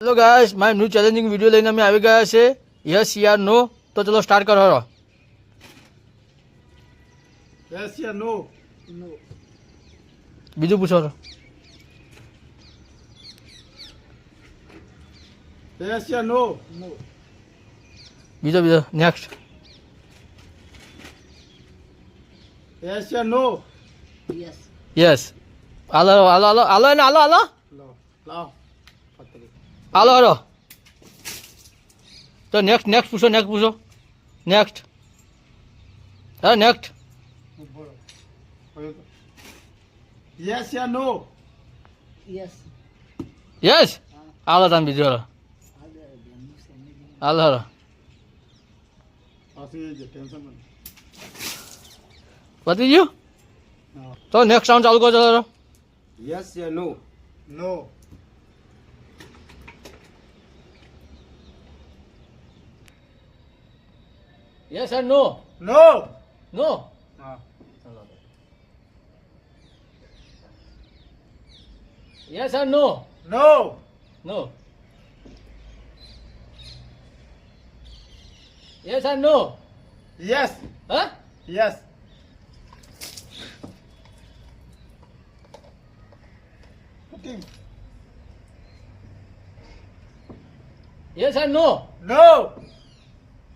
Hello guys, my new challenging video લઈને અમે આવી ગયા છે. યસ યા નો. તો ચલો સ્ટાર્ટ કરો. યસ યા નો. નો. બીજું પૂછો. યસ યા નો. નો. બીજો નેક્સ્ટ. યસ યા નો. યસ. યસ. હાલો હાલો હાલો હાલો એને હાલો હાલો લાવ લાવ પતરી હાલો હાલો. તો નેક્સ્ટ પૂછો. નેક્સ્ટ. હા નેક્સ્ટ. બોલો યસ યા નો. યસ. યસ. હાલો તમે બીજો હાલો હાલો હાલો. પાછી જે ટેન્શન નથી. પતી ગયું. હા. તો નેક્સ્ટ રાઉન્ડ ચાલુ કરો. ચલો Yes या no? No. Yes and no. No. No. હા. Yes and no. No. No. Yes and no. Yes. હા. Yes. Cooking. Yes and no. No.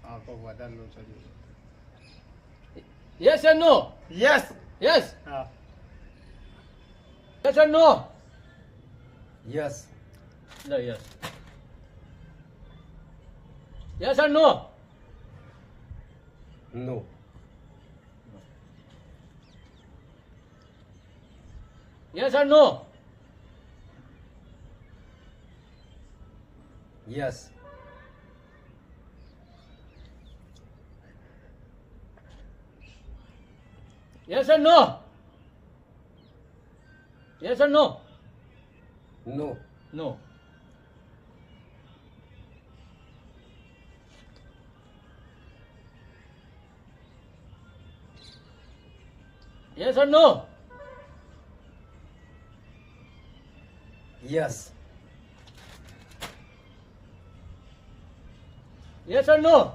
આ તો વધારે લો છે. Yes and no. Yes. Yes. હા. Yes and no. Yes. No, yes. Yes or no? No. Yes or no? Yes. Yes or no? Yes or no? No. No. Yes or no? Yes. Yes or no?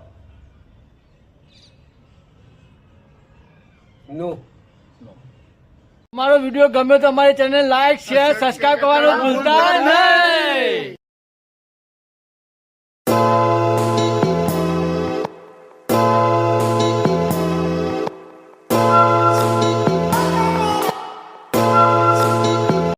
No. અમારો video ગમે તો અમારી channel like share subscribe કરવાનું ભૂલતા નહીં.